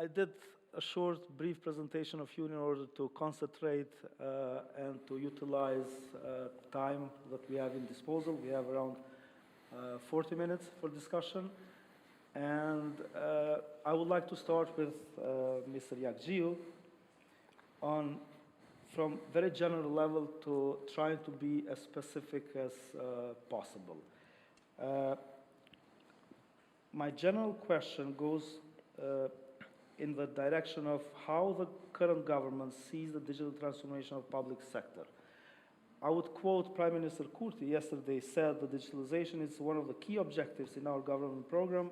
I did a short, brief presentation of you in order to concentrate and to utilize time that we have in disposal. We have around 40 minutes for discussion. And I would like to start with Mr. Jagxhiu from very general level to trying to be as specific as possible. My general question goes in the direction of how the current government sees the digital transformation of public sector. I would quote Prime Minister Kutia yesterday said that digitalization is one of the key objectives in our government program.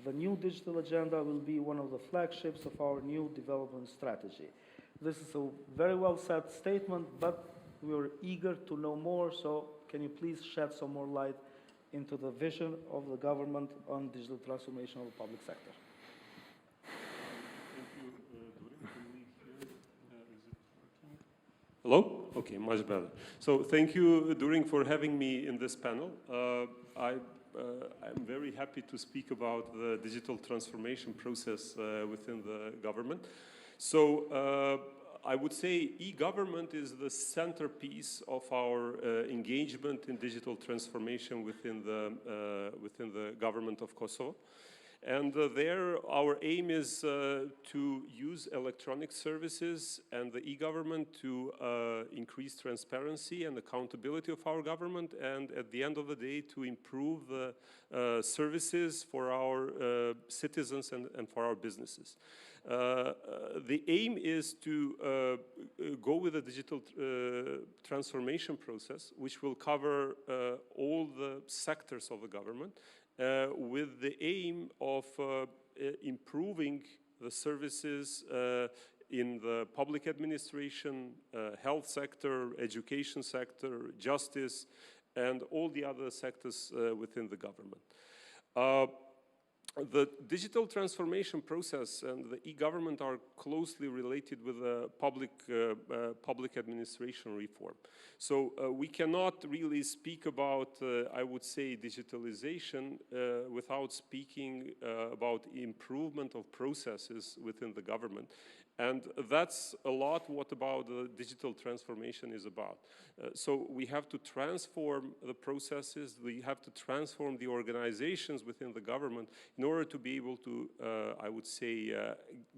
The new digital agenda will be one of the flagships of our new development strategy. This is a very well said statement, but we are eager to know more, so can you please shed some more light into the vision of the government on digital transformation of the public sector? Thank you, Burim. Can we hear? Is it working? Hello? Okay, much better. So thank you, Burim, for having me in this panel. I'm very happy to speak about the digital transformation process within the government. So I would say e-government is the centerpiece of our engagement in digital transformation within the government of Kosovo. And there, our aim is to use electronic services and the e-government to increase transparency and accountability of our government, and at the end of the day, to improve the services for our citizens and for our businesses. The aim is to go with a digital transformation process, which will cover all the sectors of the government, with the aim of improving the services in the public administration, health sector, education sector, justice, and all the other sectors within the government. The digital transformation process and the e-government are closely related with the public administration reform. So we cannot really speak about, I would say, digitalization without speaking about improvement of processes within the government. And that's a lot what about the digital transformation is about. So we have to transform the processes, we have to transform the organizations within the government in order to be able to, I would say,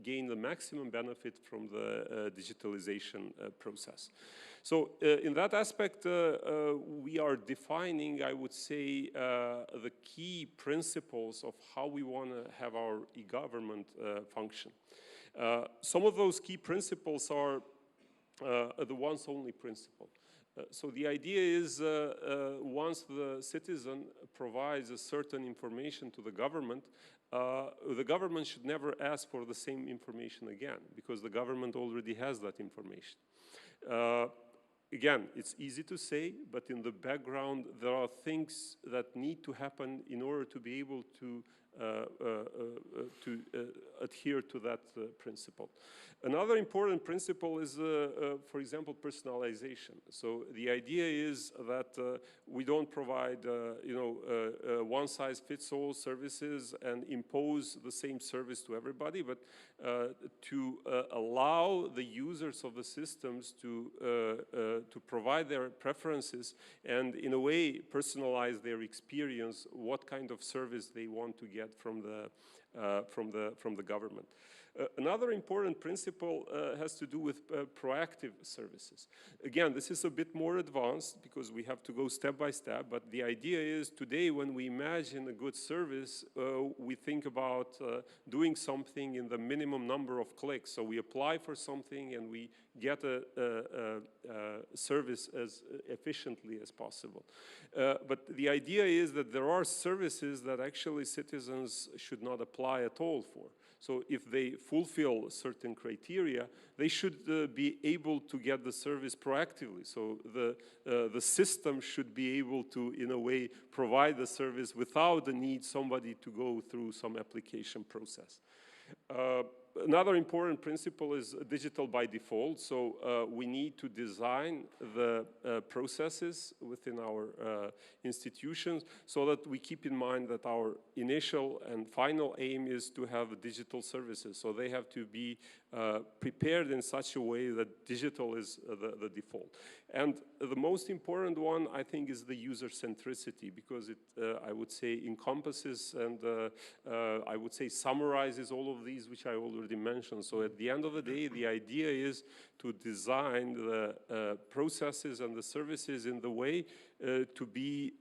gain the maximum benefit from the digitalization process. So in that aspect, we are defining, I would say, the key principles of how we want to have our e-government function. Some of those key principles are the once-only principle. So the idea is once the citizen provides a certain information to the government should never ask for the same information again, because the government already has that information. Again, it's easy to say, but in the background, there are things that need to happen in order to be able to adhere to that principle. Another important principle is, for example, personalization. So the idea is that we don't provide, one-size-fits-all services and impose the same service to everybody, but to allow the users of the systems to provide their preferences and, in a way, personalize their experience, what kind of service they want to get from the government. Another important principle has to do with proactive services. Again, this is a bit more advanced because we have to go step by step, but the idea is today when we imagine a good service, we think about doing something in the minimum number of clicks. So we apply for something and we get a service as efficiently as possible. But the idea is that there are services that actually citizens should not apply at all for. So if they fulfill certain criteria, they should be able to get the service proactively. So the system should be able to, in a way, provide the service without the need somebody to go through some application process. Another important principle is digital by default. So we need to design the processes within our institutions so that we keep in mind that our initial and final aim is to have digital services. So they have to be prepared in such a way that digital is the default. And the most important one, I think, is the user centricity, because it, I would say, encompasses and I would say summarizes all of these which I already mentioned. So at the end of the day, the idea is to design the processes and the services in the way to be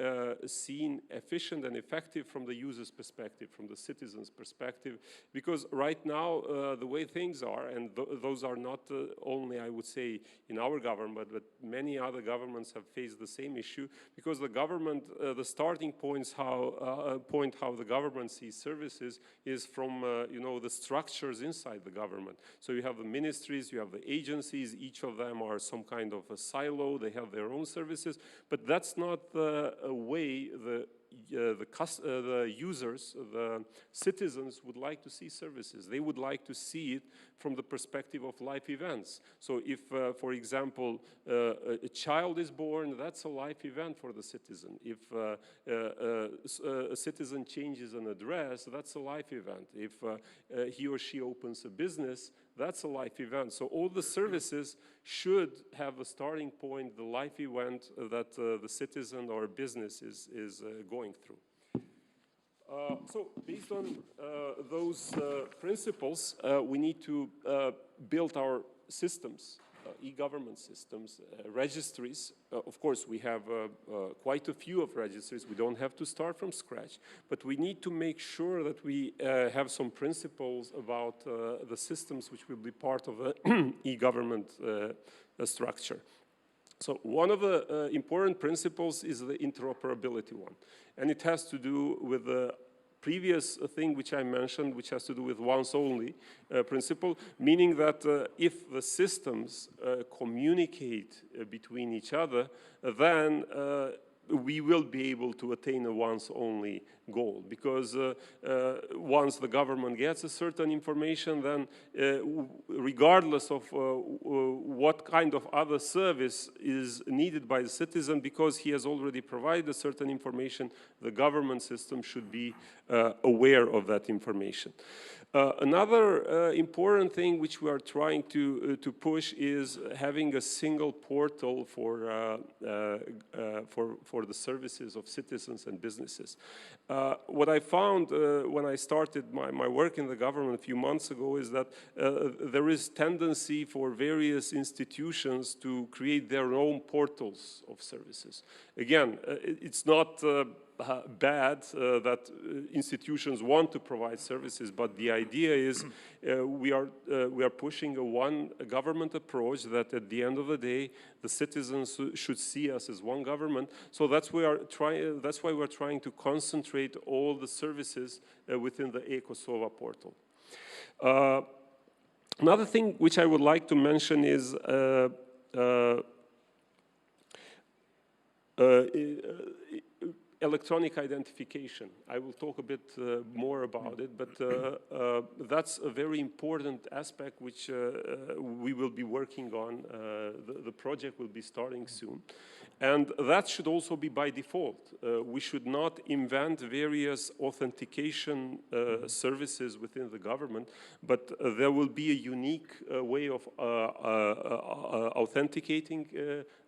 seen efficient and effective from the user's perspective, from the citizen's perspective. Because right now, the way things are, and those are not only, I would say, in our government, but many other governments have faced the same issue, because the government, the starting points how the government sees services is from, you know, the structures inside the government. So you have the ministries, you have the agencies, each of them are some kind of a silo, they have their own services, but that's not the way the users, the citizens would like to see services. They would like to see it from the perspective of life events. So if, for example, a child is born, that's a life event for the citizen. If a citizen changes an address, that's a life event. If he or she opens a business, that's a life event. So all the services should have a starting point, the life event that the citizen or business is going through. So based on those principles, we need to build our systems, e-government systems, registries. Of course, we have quite a few of registries. We don't have to start from scratch, but we need to make sure that we have some principles about the systems which will be part of the e-government structure. So one of the important principles is the interoperability one, and it has to do with the previous thing which I mentioned, which has to do with once only principle, meaning that if the systems communicate between each other, then we will be able to attain a once only goal, because once the government gets a certain information, then regardless of what kind of other service is needed by the citizen, because he has already provided a certain information, the government system should be aware of that information. Another important thing which we are trying to push is having a single portal for the services of citizens and businesses. What I found when I started my work in the government a few months ago is that there is tendency for various institutions to create their own portals of services. Again, it's not bad that institutions want to provide services, but the idea is we are pushing a one government approach, that at the end of the day the citizens should see us as one government. So that's why we're trying to concentrate all the services within the EcoSova portal. Another thing which I would like to mention is electronic identification. I will talk a bit more about it, but that's a very important aspect which we will be working on. The project will be starting soon. And that should also be by default. We should not invent various authentication services within the government, but there will be a unique way of authenticating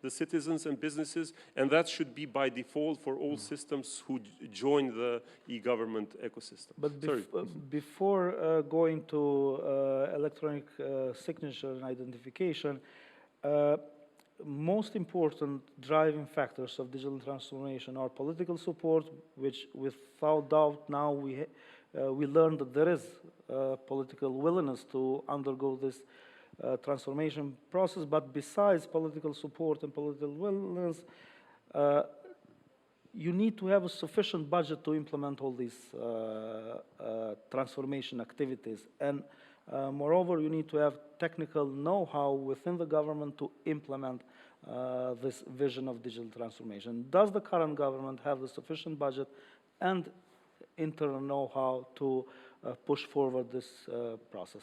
the citizens and businesses, and that should be by default for all systems who join the e-government ecosystem. But before going to electronic signature and identification, most important driving factors of digital transformation are political support, which without doubt now we learned that there is political willingness to undergo this transformation process. But besides political support and political willingness, you need to have a sufficient budget to implement all these transformation activities. And moreover, you need to have technical know-how within the government to implement this vision of digital transformation. Does the current government have the sufficient budget and internal know-how to push forward this process?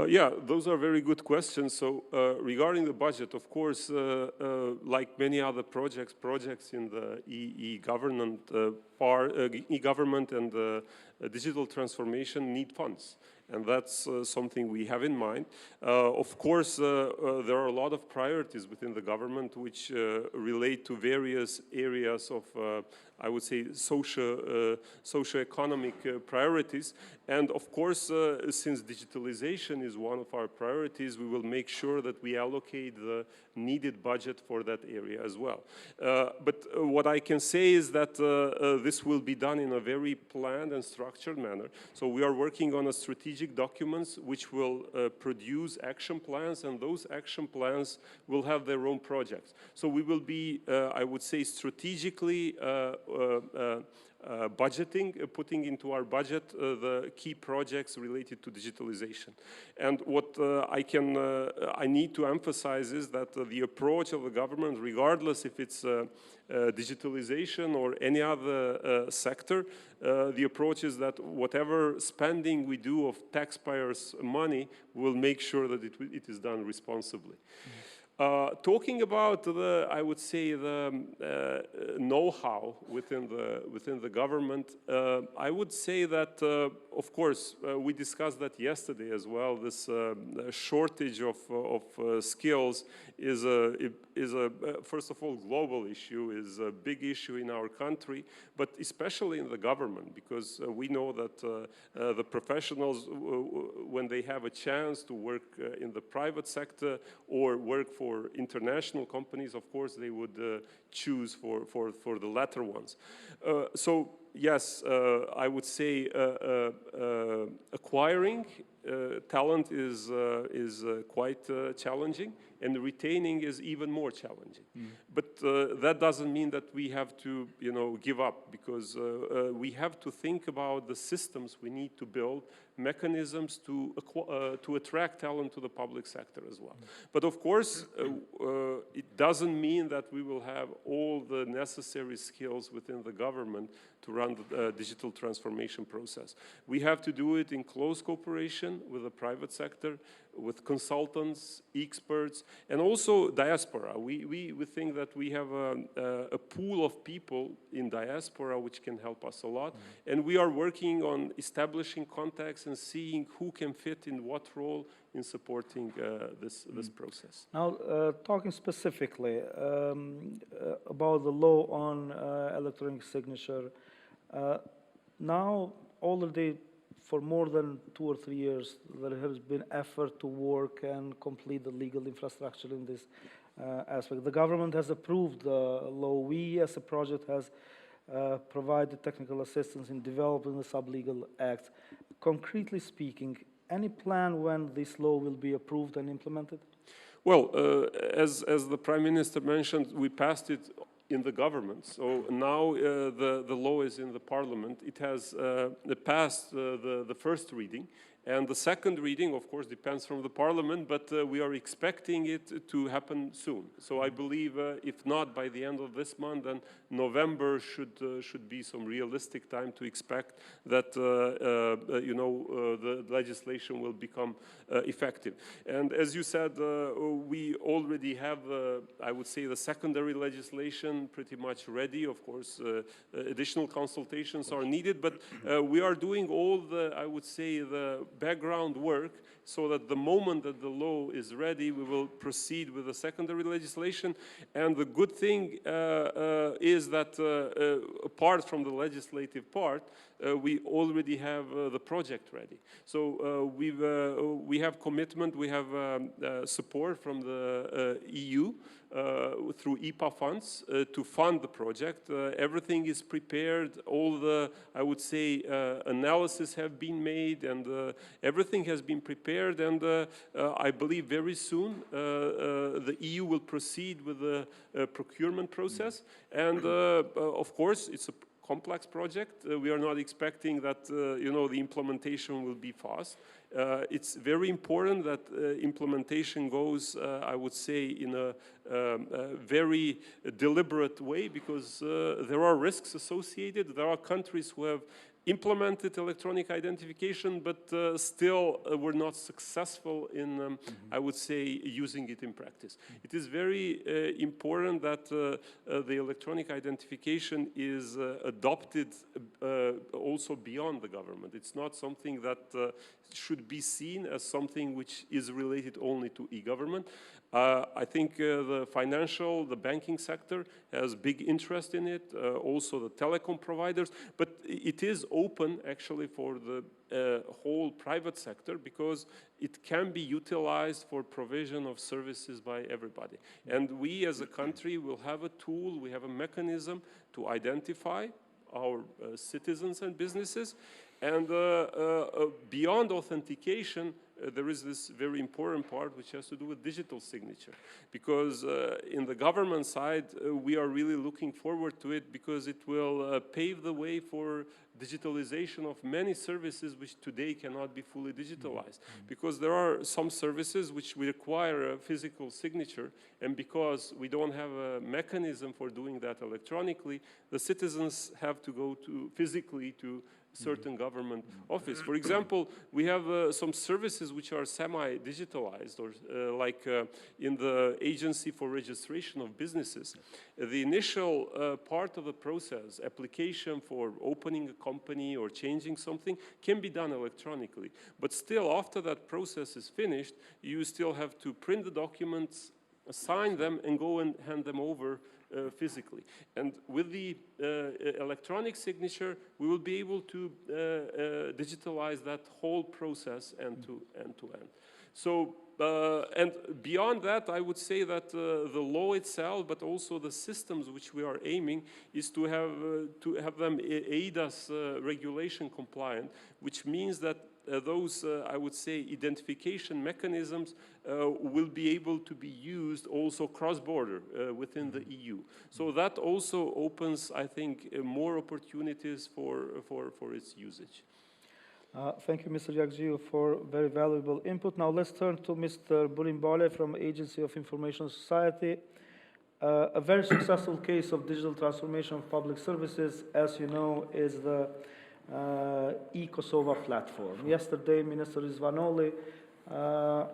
Yeah, those are very good questions. So regarding the budget, of course, like many other projects in the e-government e-government and digital transformation need funds. And that's something we have in mind. Of course, there are a lot of priorities within the government which relate to various areas of, I would say, socio-economic priorities. And of course, since digitalization is one of our priorities, we will make sure that we allocate the needed budget for that area as well. But what I can say is that this will be done in a very planned and structured manner. So we are working on a strategic documents which will produce action plans, and those action plans will have their own projects. So we will be, I would say, strategically budgeting, putting into our budget the key projects related to digitalization. And what I need to emphasize is that the approach of the government, regardless if it's digitalization or any other sector, the approach is that whatever spending we do of taxpayers' money, we'll make sure that it is done responsibly. Talking about the, I would say, the know-how within the government, I would say that, of course, we discussed that yesterday as well. This shortage of skills is a first of all global issue, is a big issue in our country, but especially in the government, because we know that the professionals, when they have a chance to work in the private sector or work for international companies, of course, they would choose for the latter ones. So yes, I would say acquiring talent is quite challenging, and retaining is even more challenging. But that doesn't mean that we have to, give up, because we have to think about the systems we need to build, mechanisms to attract talent to the public sector as well. But of course, it doesn't mean that we will have all the necessary skills within the government to run the digital transformation process. We have to do it in close cooperation with the private sector, with consultants, experts, and also diaspora. We think that we have a pool of people in diaspora which can help us a lot, and we are working on establishing contacts and seeing who can fit in what role in supporting this process. Now, talking specifically about the law on electronic signature, now already for more than 2 or 3 years, there has been effort to work and complete the legal infrastructure in this aspect. The government has approved the law. We, as a project, has provided technical assistance in developing the sub-legal acts. Concretely speaking, any plan when this law will be approved and implemented? Well, as the Prime Minister mentioned, we passed it in the government. So now the law is in the parliament. It has passed the first reading. And the second reading, of course, depends from the parliament, but we are expecting it to happen soon. So I believe, if not by the end of this month, then November should be some realistic time to expect that the legislation will become effective. And as you said, we already have, I would say, the secondary legislation pretty much ready. Of course, additional consultations are needed, but we are doing all the, I would say, the background work, so that the moment that the law is ready, we will proceed with the secondary legislation. And the good thing is that apart from the legislative part, we already have the project ready. So we have commitment, we have support from the EU through IPA funds to fund the project. Everything is prepared, all the, I would say, analysis have been made, and everything has been prepared, and I believe very soon the EU will proceed with the procurement process. And of course, it's a complex project. We are not expecting that the implementation will be fast. It's very important that implementation goes, I would say, in a very deliberate way, because there are risks associated. There are countries who have implemented electronic identification, but still were not successful in, I would say, using it in practice. It is very important that the electronic identification is adopted also beyond the government. It's not something that should be seen as something which is related only to e-government. I think the financial, the banking sector has big interest in it, also the telecom providers, but it is open actually for the whole private sector because it can be utilized for provision of services by everybody. And we as a country will have a tool, we have a mechanism to identify our citizens and businesses. And beyond authentication, there is this very important part which has to do with digital signature. Because in the government side, we are really looking forward to it because it will pave the way for digitalization of many services which today cannot be fully digitalized. Because there are some services which require a physical signature, and because we don't have a mechanism for doing that electronically, the citizens have to go to physically to certain government office. For example, we have some services which are semi-digitalized, or like in the Agency for Registration of Businesses. The initial part of the process, application for opening a company or changing something, can be done electronically. But still, after that process is finished, you still have to print the documents, sign them, and go and hand them over physically. And with the electronic signature, we will be able to digitalize that whole process end to end. So, and beyond that, I would say that the law itself, but also the systems which we are aiming, is to have them ADAS regulation compliant, which means that those, I would say, identification mechanisms will be able to be used also cross-border within the EU. So that also opens, I think, more opportunities for its usage. Thank you, Mr. Jagxhiu, for very valuable input. Now let's turn to Mr. Burim Balaj from Agency of Information Society. A very successful case of digital transformation of public services, as you know, is the e-Kosovo platform. Yesterday, Minister Izvanoli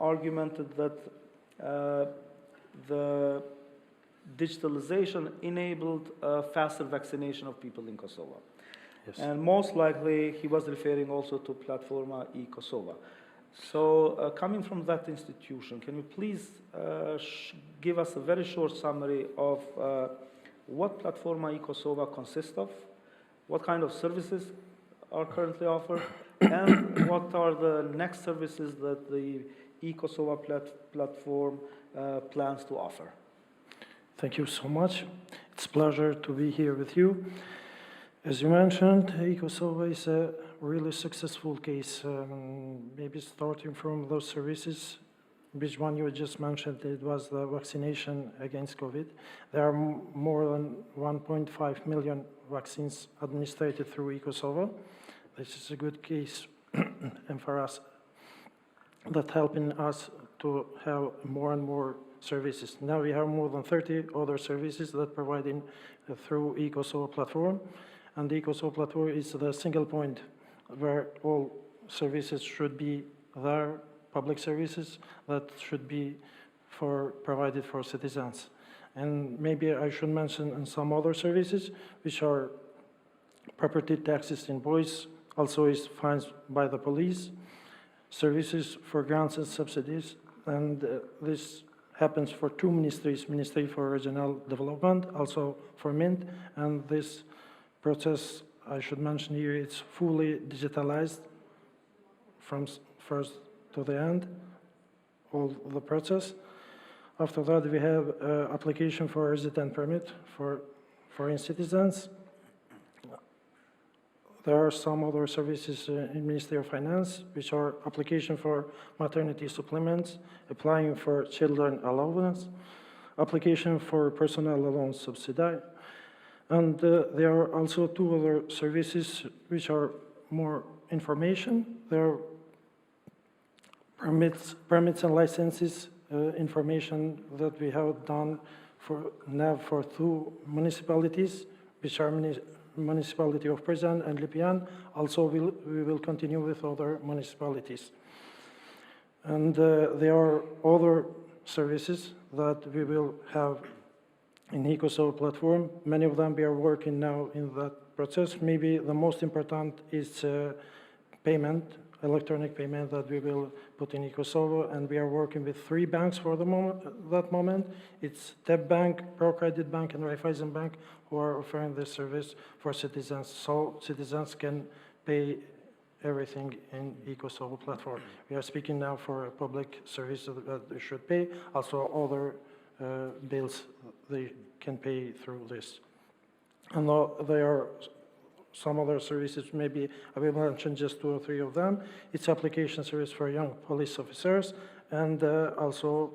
argumented that the digitalization enabled faster vaccination of people in Kosovo. Yes. And most likely, he was referring also to Platforma e-Kosovo. So coming from that institution, can you please give us a very short summary of what Platforma e-Kosovo consists of, what kind of services are currently offered, and what are the next services that the e-Kosovo platform plans to offer? Thank you so much. It's a pleasure to be here with you. As you mentioned, e-Kosovo is a really successful case, maybe starting from those services, which one you just mentioned, it was the vaccination against COVID. There are more than 1.5 million vaccines administered through e-Kosovo. This is a good case and for us that helping us to have more and more services. Now we have more than 30 other services that providing through e-Kosovo platform. And the e-Kosovo platform is the single point where all services should be there, public services that should be provided for citizens. And maybe I should mention some other services, which are property taxes invoice, also is fines by the police, services for grants and subsidies, and this happens for two ministries, Ministry for Regional Development, also for MINT, and this process, I should mention here, it's fully digitalized from first to the end, all the process. After that, we have application for resident permit for foreign citizens. There are some other services in Ministry of Finance, which are application for maternity supplements, applying for children allowance, application for personal allowance subsidy. And there are also two other services which are more information. There are permits and licenses information that we have done for now for two municipalities, which are municipality of Prizren and Lipian. Also, we will continue with other municipalities. And there are other services that we will have in EcoSol platform. Many of them we are working now in that process. Maybe the most important is payment, electronic payment that we will put in EcoSol, and we are working with 3 banks for the moment. It's TEB Bank, ProCredit Bank, and Raiffeisen Bank who are offering this service for citizens, so citizens can pay everything in EcoSol platform. We are speaking now for a public service that they should pay. Also, other bills they can pay through this. And there are some other services, maybe I will mention just 2 or 3 of them. It's application service for young police officers, and also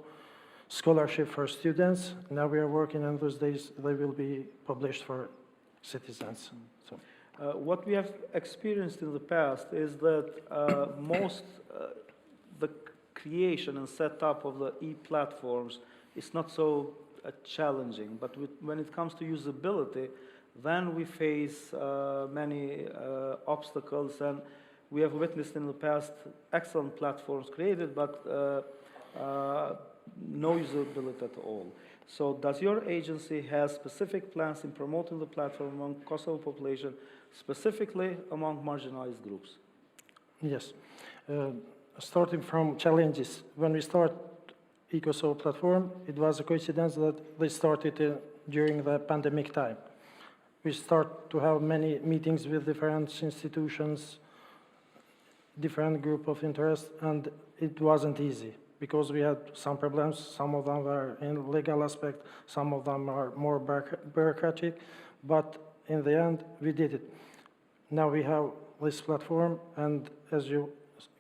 scholarship for students. Now we are working on those days, they will be published for citizens. So. What we have experienced in the past is that the creation and setup of the e-platforms is not so challenging, but when it comes to usability, then we face many obstacles, and we have witnessed in the past excellent platforms created, but no usability at all. So does your agency have specific plans in promoting the platform among Kosovo population, specifically among marginalized groups? Yes. Starting from challenges, when we start EcoSol platform, it was a coincidence that they started during the pandemic time. We start to have many meetings with different institutions, different group of interest, and it wasn't easy because we had some problems. Some of them were in legal aspect, some of them are more bureaucratic, but in the end, we did it. Now we have this platform, and as you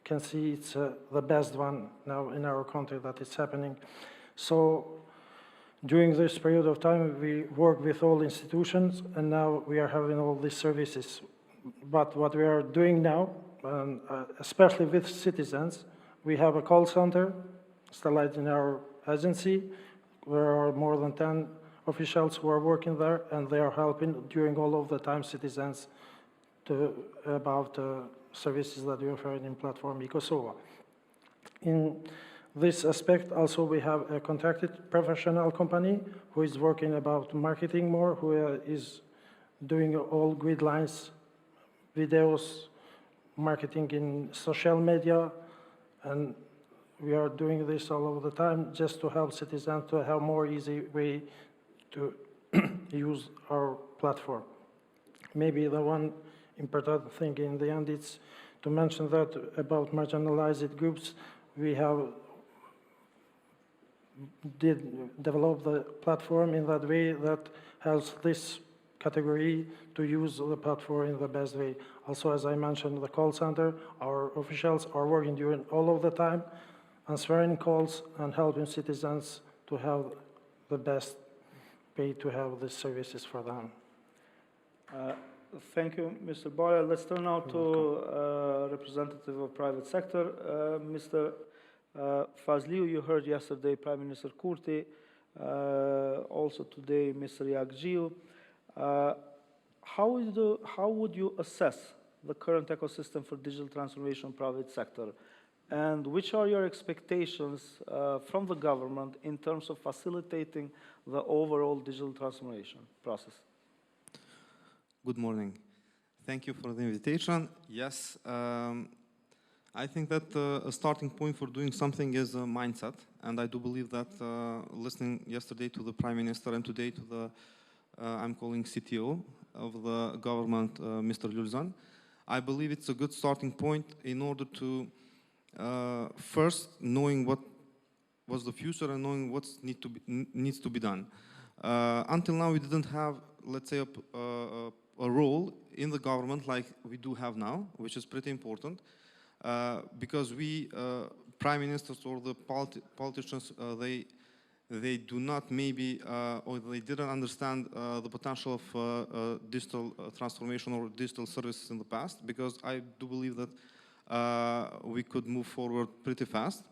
can see, it's the best one now in our country that is happening. So during this period of time, we work with all institutions, and now we are having all these services. But what we are doing now, especially with citizens, we have a call center started in our agency. There are more than 10 officials who are working there, and they are helping during all of the time citizens about services that we offer in platform EcoSova. In this aspect, also we have a contracted professional company who is working about marketing more, who is doing all grid lines, videos, marketing in social media, and we are doing this all over the time just to help citizens to have more easy way to use our platform. Maybe the one important thing in the end is to mention that about marginalized groups, we have develop the platform in that way that helps this category to use the platform in the best way. Also, as I mentioned, the call center, our officials are working during all of the time, answering calls and helping citizens to have the best way to have the services for them. Thank you, Mr. Balaj. Let's turn now to representative of private sector, Mr. Fazliu. You heard yesterday Prime Minister Kurti, also today Mr. Jagxhiu. How would you assess the current ecosystem for digital transformation in private sector? And which are your expectations from the government in terms of facilitating the overall digital transformation process? Good morning. Thank you for the invitation. Yes, I think that a starting point for doing something is a mindset. And I do believe that listening yesterday to the Prime Minister and today to the, I'm calling CTO of the government, Mr. Lulezon, I believe it's a good starting point in order to first knowing what was the future and knowing what needs to be done. Until now, we didn't have, let's say, a role in the government like we do have now, which is pretty important, because we, prime ministers or the politicians, they do not maybe, or they didn't understand the potential of digital transformation or digital services in the past, because I do believe that we could move forward pretty fast.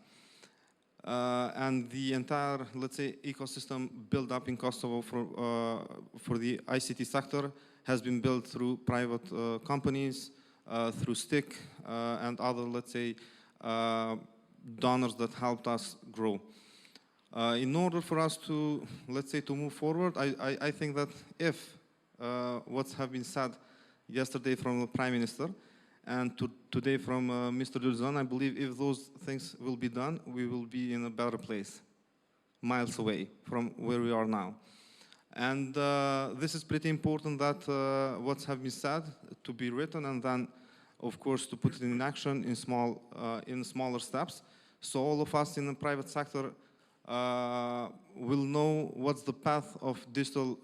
and the entire, let's say, ecosystem built up in Kosovo for the ICT sector has been built through private companies, through STIC, and other, let's say, donors that helped us grow. In order for us to, let's say, to move forward, I think that if what's have been said yesterday from the Prime Minister and today from Mr. Lulezon, I believe if those things will be done, we will be in a better place, miles away from where we are now. And this is pretty important that what's have been said to be written and then, of course, to put it in action in smaller steps. So all of us in the private sector will know what's the path of digital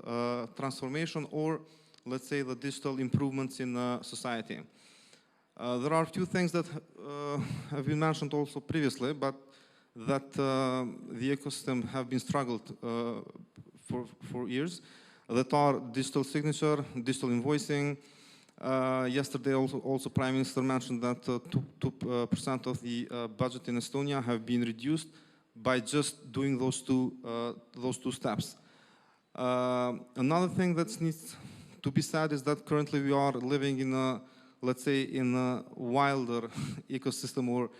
transformation or, let's say, the digital improvements in society. There are a few things that have been mentioned also previously, but that the ecosystem have been struggled for years, that are digital signature, digital invoicing. Yesterday also Prime Minister mentioned that 2% of the budget in Estonia have been reduced by just doing those two steps. Another thing that needs to be said is that currently we are living in a, let's say, in a wilder ecosystem or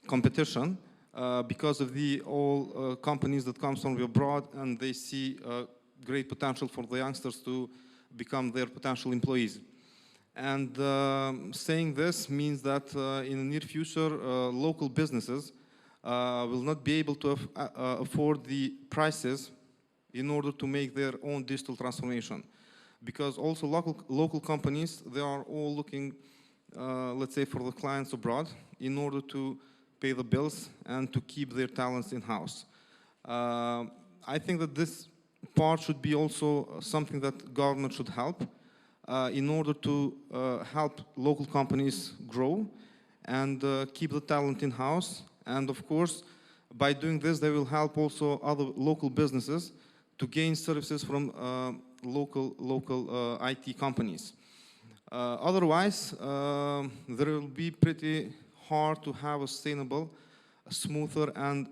competition because of the all companies that come from abroad, and they see great potential for the youngsters to become their potential employees. And saying this means that in the near future, local businesses will not be able to afford the prices in order to make their own digital transformation. Because also local companies, they are all looking, let's say, for the clients abroad in order to pay the bills and to keep their talents in-house. I think that this part should be also something that government should help in order to help local companies grow and keep the talent in-house. And of course, by doing this, they will help also other local businesses to gain services from local IT companies. Otherwise, there will be pretty hard to have a sustainable, smoother, and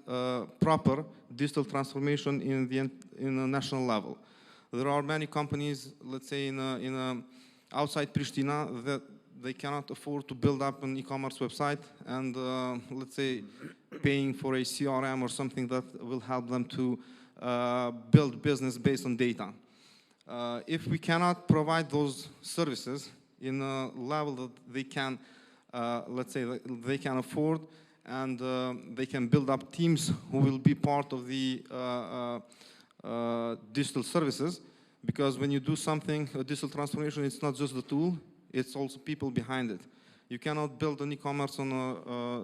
proper digital transformation in a national level. There are many companies, let's say, outside Pristina that they cannot afford to build up an e-commerce website and, let's say, paying for a CRM or something that will help them to build business based on data. If we cannot provide those services in a level that they can, let's say, they can afford, and they can build up teams who will be part of the digital services, because when you do something, a digital transformation, it's not just the tool, it's also people behind it. You cannot build an e-commerce on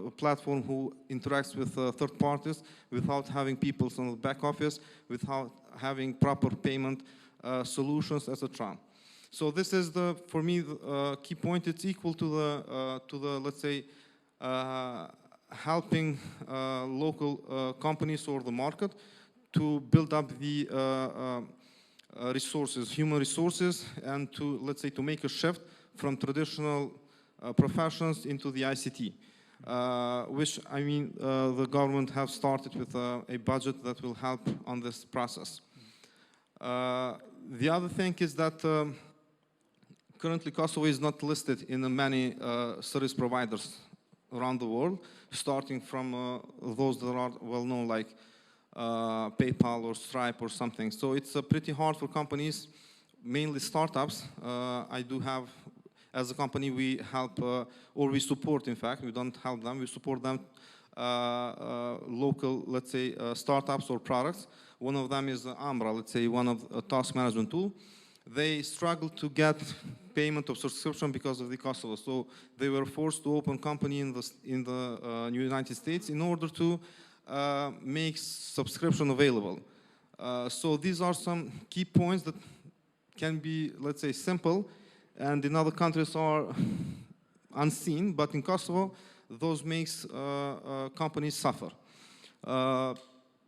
a platform who interacts with third parties without having people on the back office, without having proper payment solutions, etc. So this is for me, the key point. It's equal to the let's say, helping local companies or the market to build up the resources, human resources, and to, let's say, to make a shift from traditional professions into the ICT, which, I mean, the government have started with a budget that will help on this process. The other thing is that currently Kosovo is not listed in many service providers around the world, starting from those that are well known, like PayPal or Stripe or something. So it's pretty hard for companies, mainly startups. I do have, as a company, we help, or we support, in fact, we don't help them, we support them, local, let's say, startups or products. One of them is Ambra, let's say, one of a task management tool. They struggled to get payment of subscription because of the Kosovo. So they were forced to open company in the United States in order to make subscription available. So these are some key points that can be, let's say, simple, and in other countries are unseen, but in Kosovo, those makes companies suffer.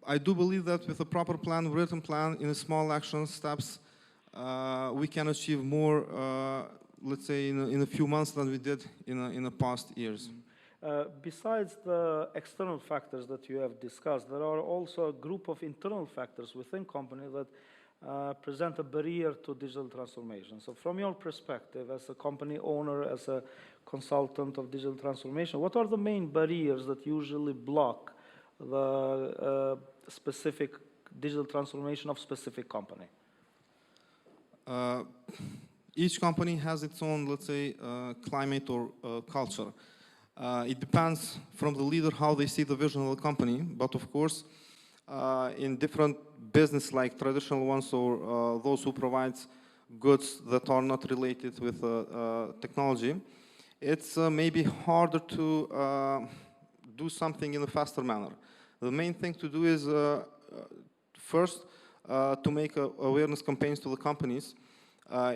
I do believe that with a proper plan, written plan, in a small action steps, we can achieve more, let's say, in a few months than we did in the past years. Besides the external factors that you have discussed, there are also a group of internal factors within companies that present a barrier to digital transformation. So from your perspective, as a company owner, as a consultant of digital transformation, what are the main barriers that usually block the specific digital transformation of specific company? Each company has its own, let's say, climate or culture. It depends from the leader how they see the vision of the company, but of course, in different business like traditional ones or those who provide goods that are not related with technology, it's maybe harder to do something in a faster manner. The main thing to do is first to make awareness campaigns to the companies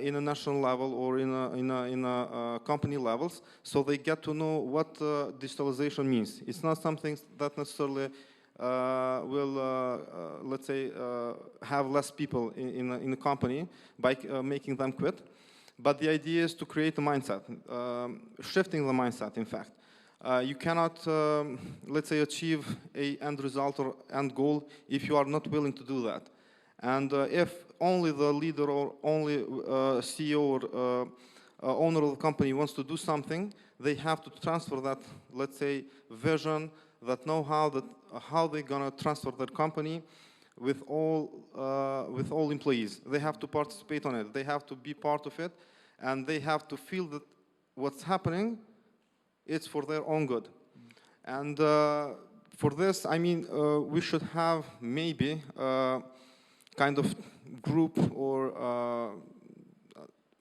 in a national level or in a company levels, so they get to know what digitalization means. It's not something that necessarily will, let's say, have less people in a company by making them quit. But the idea is to create a mindset, shifting the mindset, in fact. You cannot, let's say, achieve an end result or end goal if you are not willing to do that. And if only the leader or only CEO or owner of the company wants to do something, they have to transfer that, let's say, vision, that know-how, that how they're gonna transfer their company with all employees. They have to participate on it. They have to be part of it, and they have to feel that what's happening, it's for their own good. And for this, I mean, we should have maybe kind of group or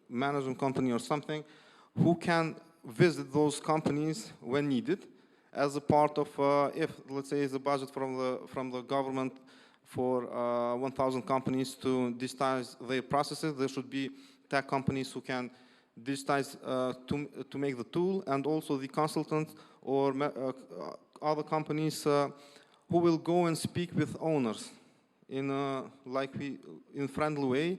management company or something who can visit those companies when needed, as a part of, if let's say is a budget from the government for 1,000 companies to digitize their processes, there should be tech companies who can digitize to make the tool, and also the consultants or other companies who will go and speak with owners in a in friendly way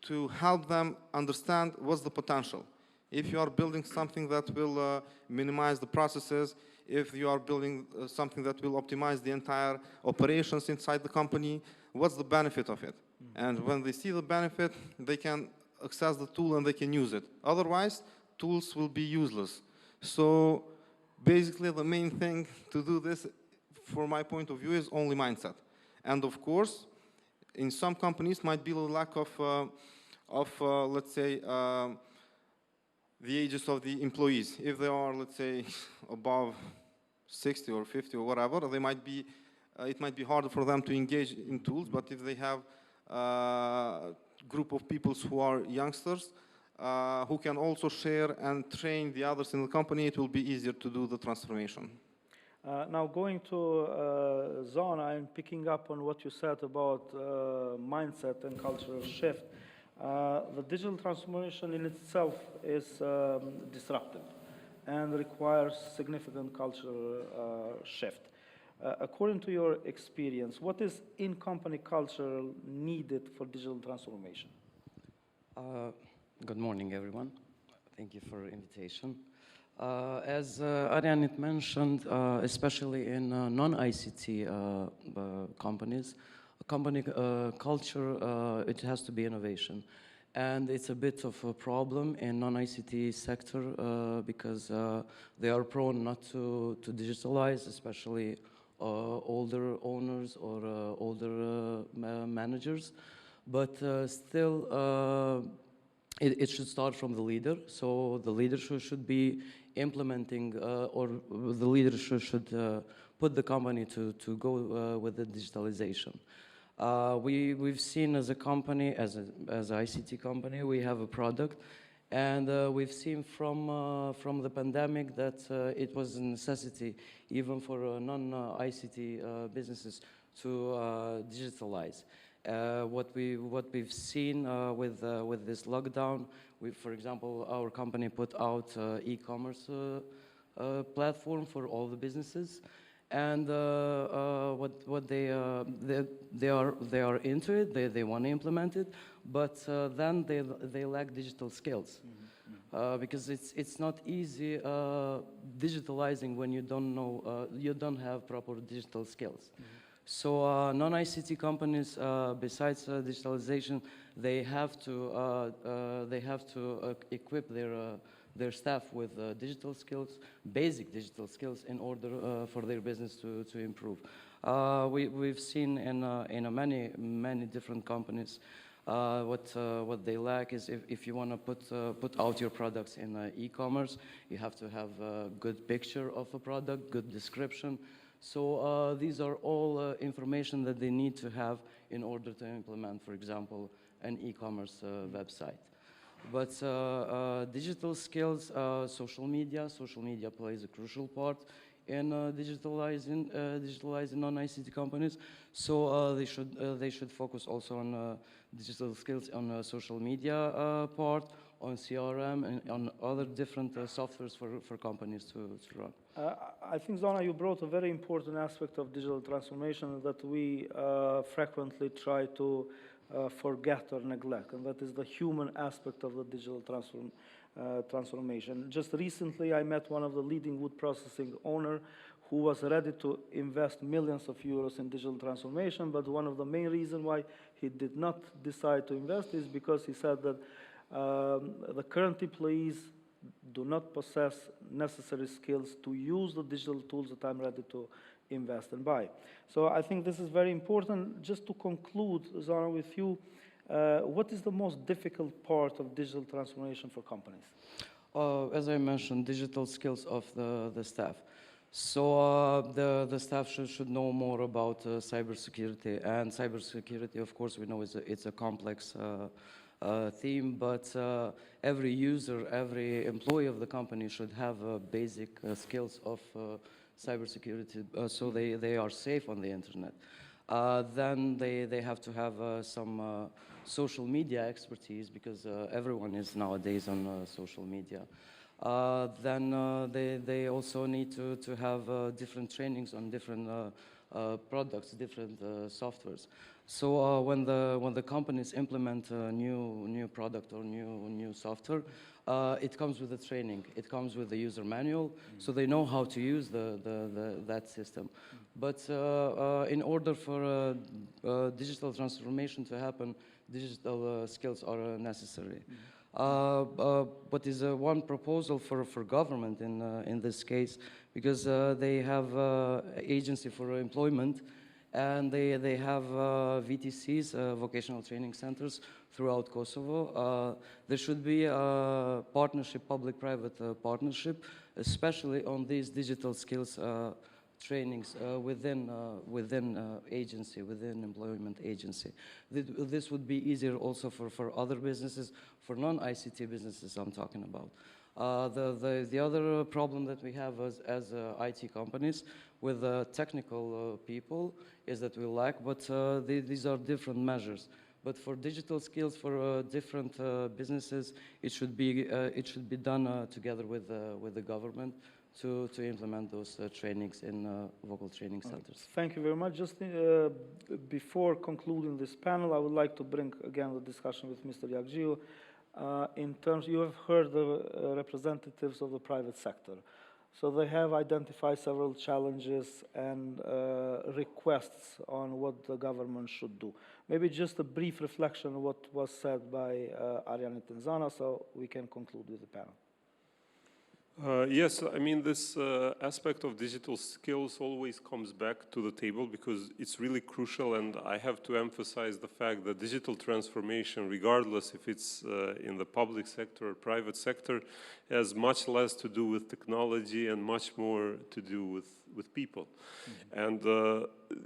to help them understand what's the potential. If you are building something that will minimize the processes, if you are building something that will optimize the entire operations inside the company, what's the benefit of it? And when they see the benefit, they can access the tool and they can use it. Otherwise, tools will be useless. So basically, the main thing to do this, from my point of view, is only mindset. And of course, in some companies might be a lack of let's say, the ages of the employees. If they are, let's say, above 60 or 50 or whatever, they might be, it might be harder for them to engage in tools. But if they have a group of people who are youngsters, who can also share and train the others in the company, it will be easier to do the transformation. Now going to Zana and picking up on what you said about mindset and cultural shift. The digital transformation in itself is disruptive and requires significant cultural shift. According to your experience, what is in-company culture needed for digital transformation? Good morning, everyone. Thank you for the invitation. As Arianit mentioned, especially in non-ICT companies, company culture, it has to be innovation. And it's a bit of a problem in non-ICT sector because they are prone not to digitalize, especially older owners or older managers. But still, it should start from the leader. So the leadership should be implementing, or the leadership should put the company to go with the digitalization. We've seen as a company, as an ICT company, we have a product, and we've seen from the pandemic that it was a necessity even for non-ICT businesses to digitalize. What we've seen with this lockdown, for example, our company put out e-commerce platform for all the businesses, and what they are into it, they want to implement it, but then they lack digital skills. because it's not easy digitalizing when you don't know, you don't have proper digital skills. So non-ICT companies, besides digitalization, they have to equip their staff with digital skills, basic digital skills, in order for their business to improve. We've seen in many different companies what they lack is if you want to put out your products in e-commerce, you have to have a good picture of a product, good description. So these are all information that they need to have in order to implement, for example, an e-commerce website. But digital skills, social media plays a crucial part in digitalizing non-ICT companies. So they should focus also on digital skills on social media part, on CRM, and on other different softwares for companies to run. I think, Zana, you brought a very important aspect of digital transformation that we frequently try to forget or neglect, and that is the human aspect of the digital transformation. Just recently, I met one of the leading wood processing owner who was ready to invest millions of euros in digital transformation, but one of the main reasons why he did not decide to invest is because he said that the current employees do not possess necessary skills to use the digital tools that I'm ready to invest and buy. So I think this is very important. Just to conclude, Zana, with you, what is the most difficult part of digital transformation for companies? As I mentioned, digital skills of the staff. So the staff should know more about cybersecurity, and cybersecurity, of course, we know it's a complex theme, but every user, every employee of the company should have basic skills of cybersecurity, so they are safe on the internet. Then they have to have some social media expertise, because everyone is nowadays on social media. Then they also need to have different trainings on different products, different softwares. So when the companies implement a new product or new software, it comes with a training. It comes with the user manual, so they know how to use that system. But in order for digital transformation to happen, digital skills are necessary. But is one proposal for government in this case, because they have agency for employment, and they have VTCs, vocational training centers, throughout Kosovo. There should be a partnership, public-private partnership, especially on these digital skills trainings within agency, within employment agency. This would be easier also for other businesses, for non-ICT businesses I'm talking about. The other problem that we have as IT companies with technical people is that we lack, but these are different measures. But for digital skills for different businesses, it should be done together with the government to implement those trainings in vocal training centers. Thank you very much. Just before concluding this panel, I would like to bring again the discussion with Mr. Jagxhiu. In terms, you have heard the representatives of the private sector. So they have identified several challenges and requests on what the government should do. Maybe just a brief reflection of what was said by Arianit and Zana, so we can conclude with the panel. Yes, I mean, this aspect of digital skills always comes back to the table because it's really crucial, and I have to emphasize the fact that digital transformation, regardless if it's in the public sector or private sector, has much less to do with technology and much more to do with people. And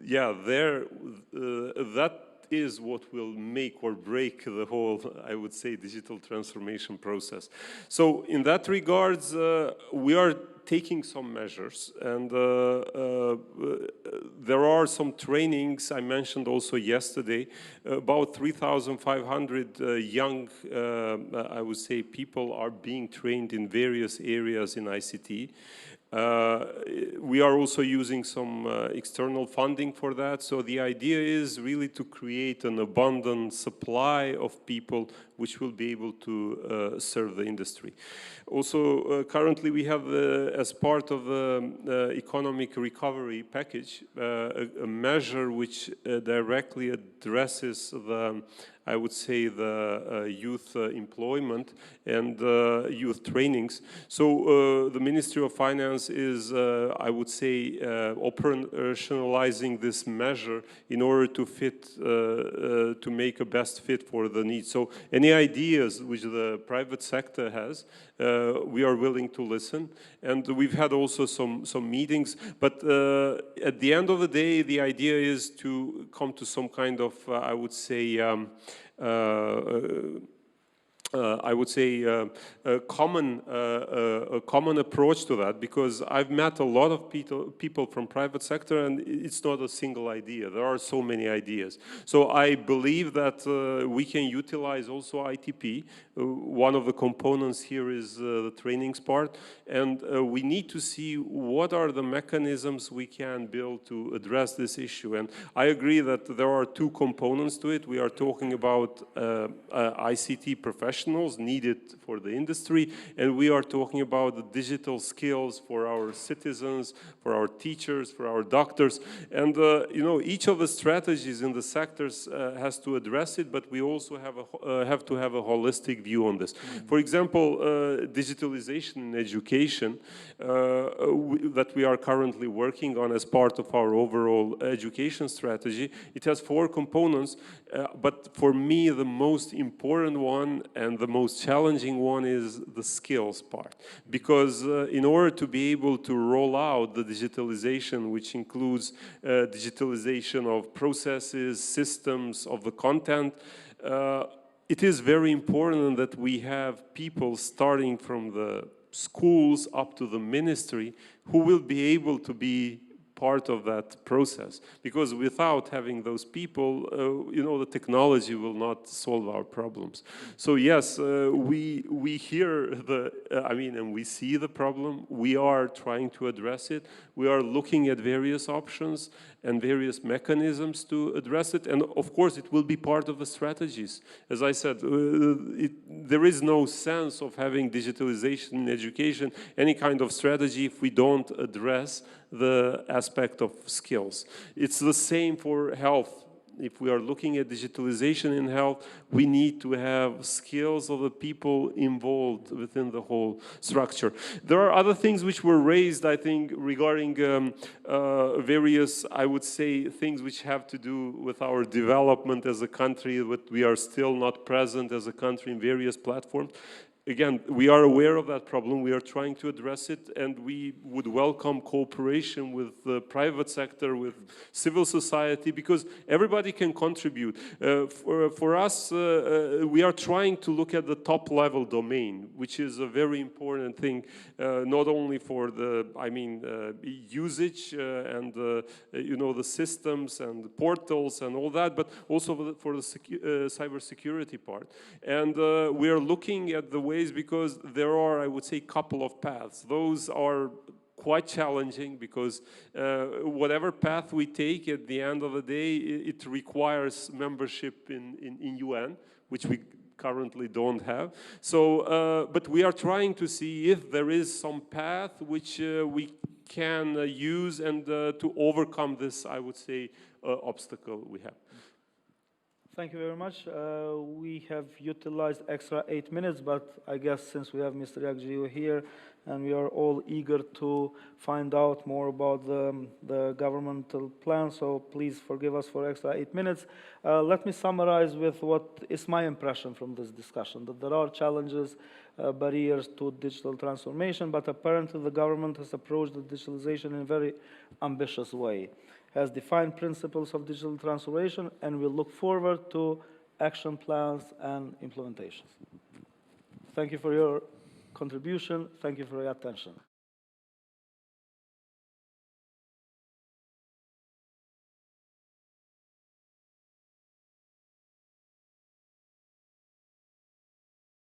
yeah, that is what will make or break the whole, I would say, digital transformation process. So in that regards, we are taking some measures, and there are some trainings I mentioned also yesterday. About 3,500 young, I would say, people are being trained in various areas in ICT. We are also using some external funding for that. So the idea is really to create an abundant supply of people which will be able to serve the industry. Also, currently we have, as part of the economic recovery package, a measure which directly addresses the, I would say, the youth employment and youth trainings. So the Ministry of Finance is, I would say, operationalizing this measure in order to fit, to make a best fit for the needs. So any ideas which the private sector has, we are willing to listen. And we've had also some meetings. But at the end of the day, the idea is to come to some kind of, I would say, a common approach to that, because I've met a lot of people from private sector, and it's not a single idea. There are so many ideas. So I believe that we can utilize also ITP. One of the components here is the trainings part, and we need to see what are the mechanisms we can build to address this issue. And I agree that there are two components to it. We are talking about ICT professionals needed for the industry, and we are talking about the digital skills for our citizens, for our teachers, for our doctors. And you know, each of the strategies in the sectors has to address it, but we also have to have a holistic view on this. For example, digitalization in education that we are currently working on as part of our overall education strategy. It has 4 components, but for me the most important one and the most challenging one is the skills part, because in order to be able to roll out the digitalization, which includes digitalization of processes, systems, of the content, it is very important that we have people starting from the schools up to the ministry who will be able to be part of that process, because without having those people, you know, the technology will not solve our problems. So yes, we hear the, I mean, and we see the problem. We are trying to address it. We are looking at various options and various mechanisms to address it, and of course it will be part of the strategies. As I said, there is no sense of having digitalization in education, any kind of strategy, if we don't address the aspect of skills. It's the same for health. If we are looking at digitalization in health, we need to have skills of the people involved within the whole structure. There are other things which were raised, I think, regarding various, I would say, things which have to do with our development as a country, but we are still not present as a country in various platforms. Again, we are aware of that problem, we are trying to address it, and we would welcome cooperation with the private sector, with civil society, because everybody can contribute. For us, we are trying to look at the top-level domain, which is a very important thing, not only for the, I mean, usage and, you know, the systems and the portals and all that, but also for the cybersecurity part. And we are looking at the ways, because there are, I would say, a couple of paths. Those are quite challenging, because whatever path we take, at the end of the day, it requires membership in UN, which we currently don't have. So, but we are trying to see if there is some path which we can use and to overcome this, I would say, obstacle we have. Thank you very much. We have utilized extra 8 minutes, but I guess since we have Mr. Jagxhiu here, and we are all eager to find out more about the governmental plan, so please forgive us for extra 8 minutes. Let me summarize with what is my impression from this discussion, that there are challenges, barriers to digital transformation, but apparently the government has approached the digitalization in a very ambitious way, has defined principles of digital transformation, and will look forward to action plans and implementations. Thank you for your contribution. Thank you for your attention.